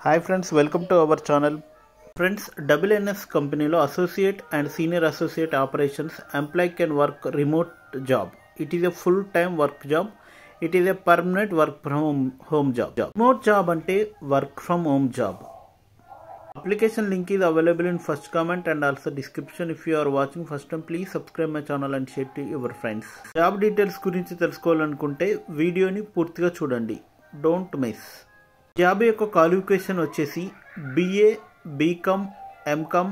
Hi friends, welcome to our channel. Friends, WNS company lo associate and senior associate operations employee can work remote job. It is a full-time work job. It is a permanent work from home job. Remote job ante work from home job. Application link is available in first comment and also description. If you are watching first time, please subscribe my channel and share to your friends. Job details గురించి తెలుసుకోవాలనుకుంటే వీడియోని పూర్తిగా చూడండి. Don't miss. Job యొక్క qualification వచ్చేసి BA, BCom, MCom,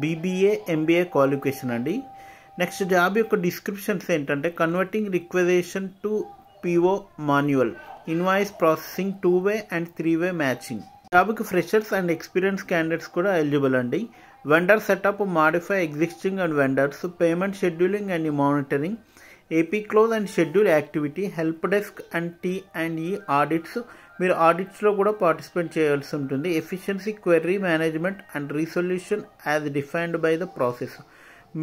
BBA, MBA qualification అండి. Next job యొక్క descriptions ఏంటంటే converting requisition to PO manual, invoice processing, 2-way and 3-way matching. జాబ్కి ఫ్రెషర్స్ అండ్ ఎక్స్పీరియన్స్ క్యాండిడేట్స్ కూడా ఎలిజిబుల్ అండి. Vendor setup, modify existing and vendors, payment scheduling and monitoring, AP close and schedule activity, help desk and T&E audits. మీరు ఆడిట్స్లో కూడా participate చేయాల్సి ఉంటుంది. Efficiency, query management and resolution as defined by the process.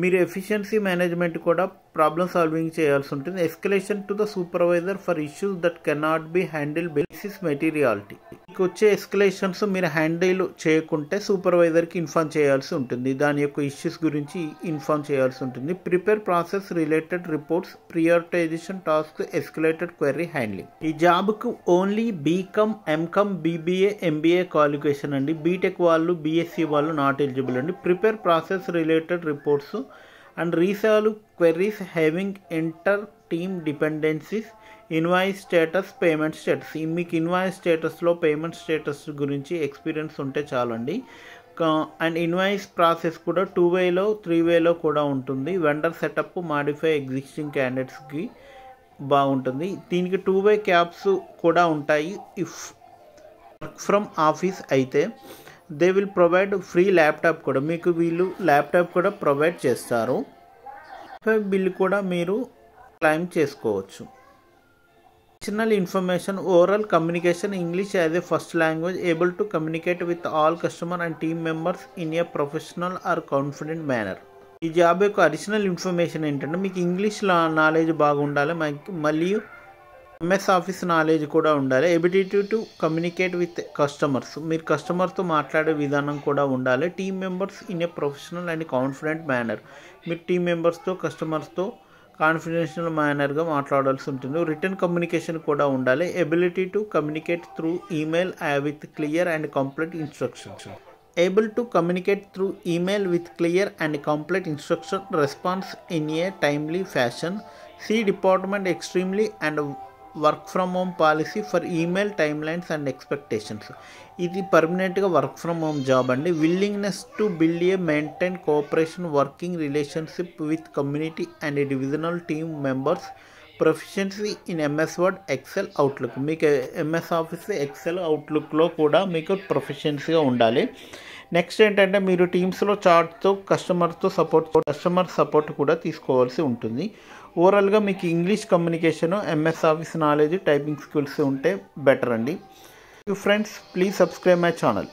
మీరు efficiency management కూడా problem solving చేయాల్సి ఉంటుంది. Escalation to the supervisor for issues that cannot be handle basis materiality. మీకు వచ్చే ఎస్కలేషన్స్ మీరు హ్యాండిల్ చేయకుంటే సూపర్వైజర్కి ఇన్ఫార్మ్ చేయాల్సి ఉంటుంది. దాని యొక్క ఇష్యూస్ గురించి ఇన్ఫార్మ్ చేయాల్సి ఉంటుంది. Prepare process related reports, prioritization task, escalated query handling. ఈ జాబ్కు only BCom, MCom, BBA, MBA qualification అండి. బీటెక్ వాళ్ళు, BSc వాళ్ళు నాట్ ఎలిజిబుల్ అండి. Prepare process related reports and resolve queries having inter team dependencies, invoice status, payment status. మీకు invoice స్టేటస్లో payment status గురించి experience ఉంటే చాలండి. అండ్ ఇన్వాయిస్ ప్రాసెస్ కూడా 2-wayలో 3-wayలో కూడా ఉంటుంది. వెండర్ సెటప్, మాడిఫై ఎగ్జిస్టింగ్ క్యాండిడేట్స్కి బాగుంటుంది. దీనికి 2-way క్యాప్స్ కూడా ఉంటాయి. ఇఫ్ వర్క్ ఫ్రమ్ ఆఫీస్ అయితే they will provide free laptop కూడా. మీకు వీళ్ళు ల్యాప్టాప్ కూడా ప్రొవైడ్ చేస్తారు. బిల్ కూడా మీరు క్లెయిమ్ చేసుకోవచ్చు. Additional information, oral communication, English as a first language, able to communicate with all customer and team members in a professional are confident manner. ఈ job యొక్క అడిషనల్ ఇన్ఫర్మేషన్ ఏంటంటే మీకు English knowledge బాగుండాలి, మరియు MS office knowledge కూడా ఉండాలి. Ability to communicate with customers, మీరు కస్టమర్తో మాట్లాడే విధానం కూడా ఉండాలి. Team members in a professional and confident manner, మీరు టీమ్ మెంబర్స్తో, కస్టమర్స్తో కాన్ఫిడెన్షియల్ మేనర్గా మాట్లాడాల్సి ఉంటుంది. రిటర్న్ కమ్యూనికేషన్ కూడా ఉండాలి. Ability to communicate through email with clear and complete instructions. Able to communicate through email with clear and complete instruction, response in a timely fashion. See department extremely and work from home policy for email time lines and expectations. ఇది పర్మనెంట్గా work from home job అండి. Willingness to build a maintain cooperation, working relationship with community and divisional team members. Proficiency in MS Word, Excel, outlook. మీకు MS office, XL, అవుట్లుక్లో కూడా మీకు ప్రొఫిషియన్సీగా ఉండాలి. Next ఏంటంటే మీరు టీమ్స్లో చార్ట్తో customer support కూడా తీసుకోవాల్సి ఉంటుంది. ఓవరాల్గా మీకు English communication, MS office knowledge, typing skills ఉంటే బెటర్ అండి. Friends, please subscribe my channel.